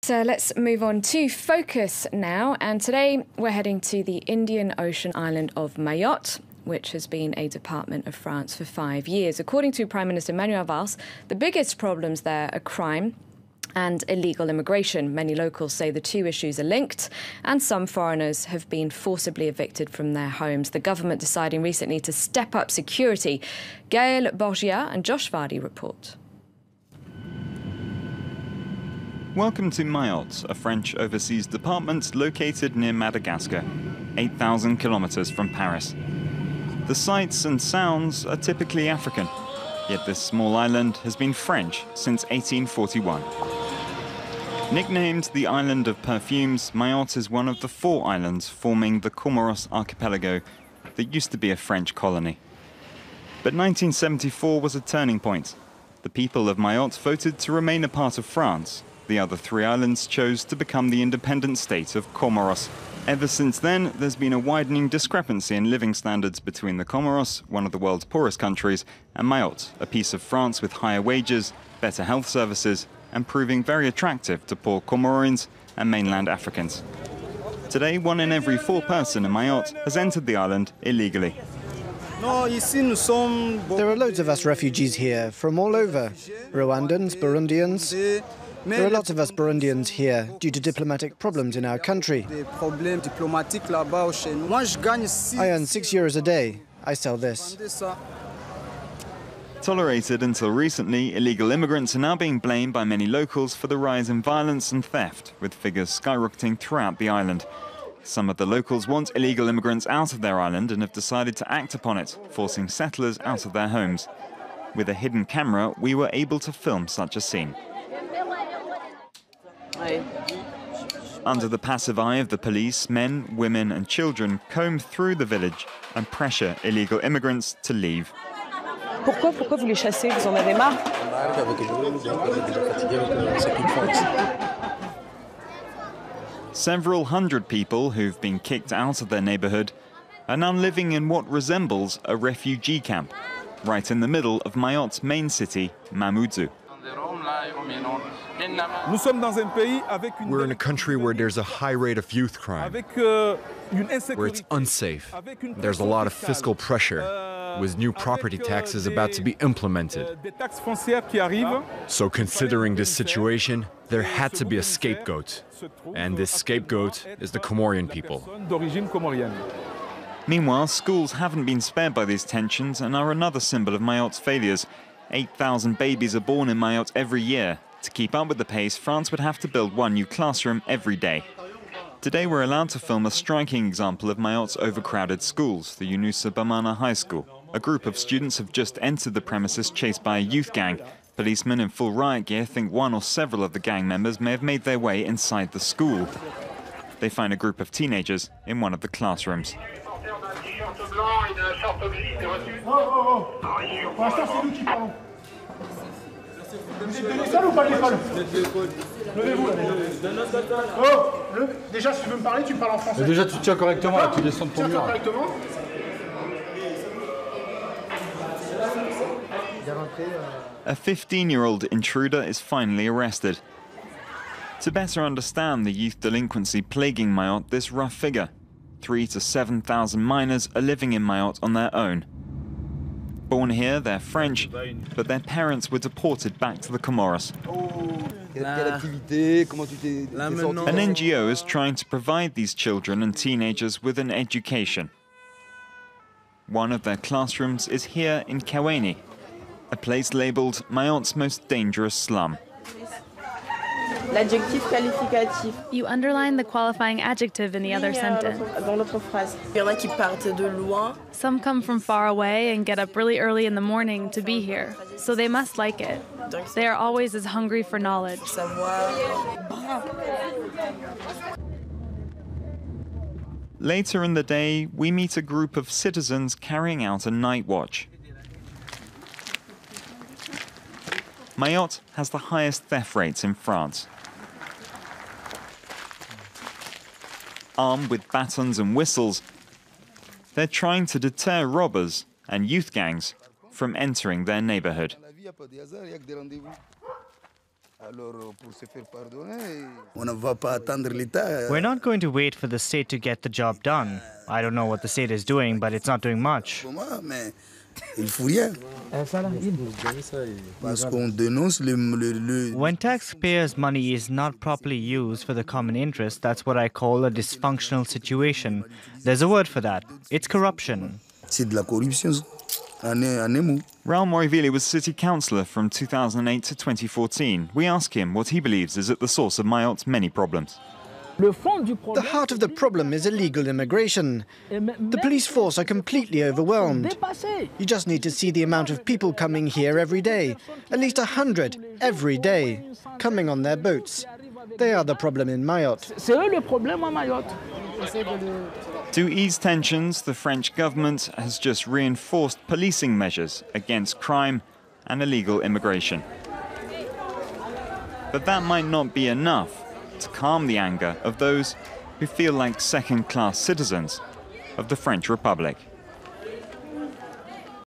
So let's move on to Focus now, and today we're heading to the Indian Ocean island of Mayotte, which has been a department of France for 5 years. According to Prime Minister Manuel Valls, the biggest problems there are crime and illegal immigration. Many locals say the two issues are linked, and some foreigners have been forcibly evicted from their homes. The government deciding recently to step up security. Gaël Borgia and Josh Vardy report. Welcome to Mayotte, a French overseas department located near Madagascar, 8,000 kilometers from Paris. The sights and sounds are typically African, yet this small island has been French since 1841. Nicknamed the Island of Perfumes, Mayotte is one of the 4 islands forming the Comoros archipelago that used to be a French colony. But 1974 was a turning point. The people of Mayotte voted to remain a part of France. The other 3 islands chose to become the independent state of Comoros. Ever since then, there's been a widening discrepancy in living standards between the Comoros, one of the world's poorest countries, and Mayotte, a piece of France with higher wages, better health services, and proving very attractive to poor Comorians and mainland Africans. Today, 1 in every 4 person in Mayotte has entered the island illegally. There are loads of us refugees here, from all over. Rwandans, Burundians. There are lots of us Burundians here due to diplomatic problems in our country. I earn €6 a day. I sell this. Tolerated until recently, illegal immigrants are now being blamed by many locals for the rise in violence and theft, with figures skyrocketing throughout the island. Some of the locals want illegal immigrants out of their island and have decided to act upon it, forcing settlers out of their homes. With a hidden camera, we were able to film such a scene. Under the passive eye of the police, men, women and children comb through the village and pressure illegal immigrants to leave. Pourquoi vous les chassez? Vous en avez marre? Several hundred people who've been kicked out of their neighborhood are now living in what resembles a refugee camp, right in the middle of Mayotte's main city, Mamoudzou. We're in a country where there's a high rate of youth crime, where it's unsafe. There's a lot of fiscal pressure, with new property taxes about to be implemented. So considering this situation, there had to be a scapegoat. And this scapegoat is the Comorian people. Meanwhile, schools haven't been spared by these tensions and are another symbol of Mayotte's failures. 8,000 babies are born in Mayotte every year. To keep up with the pace, France would have to build 1 new classroom every day. Today we're allowed to film a striking example of Mayotte's overcrowded schools, the Yunusa Bamana High School. A group of students have just entered the premises chased by a youth gang. Policemen in full riot gear think 1 or several of the gang members may have made their way inside the school. They find a group of teenagers in one of the classrooms. Déjà, tu tiens correctement, là, tu descends de ton mur. A 15-year-old intruder is finally arrested. To better understand the youth delinquency plaguing Mayotte, this rough figure: 3,000 to 7,000 minors are living in Mayotte on their own. Born here, they're French, but their parents were deported back to the Comoros. An NGO is trying to provide these children and teenagers with an education. One of their classrooms is here in Kaweni, a place labelled Mayotte's most dangerous slum. L'adjectif qualificatif. You underline the qualifying adjective in the other sentence. Dans l'autre phrase. Il y en a qui partent de loin. Some come from far away and get up really early in the morning to be here, so they must like it. They are always as hungry for knowledge. Later in the day, we meet a group of citizens carrying out a night watch. Mayotte has the highest theft rates in France. Armed with batons and whistles, they're trying to deter robbers and youth gangs from entering their neighborhood. We're not going to wait for the state to get the job done. I don't know what the state is doing, but it's not doing much. When taxpayers' money is not properly used for the common interest, that's what I call a dysfunctional situation. There's a word for that. It's corruption. Raul Morivili was city councillor from 2008 to 2014. We ask him what he believes is at the source of Mayotte's many problems. The heart of the problem is illegal immigration. The police force are completely overwhelmed. You just need to see the amount of people coming here every day. At least 100 every day, coming on their boats. They are the problem in Mayotte. To ease tensions, the French government has just reinforced policing measures against crime and illegal immigration. But that might not be enough to calm the anger of those who feel like second-class citizens of the French Republic.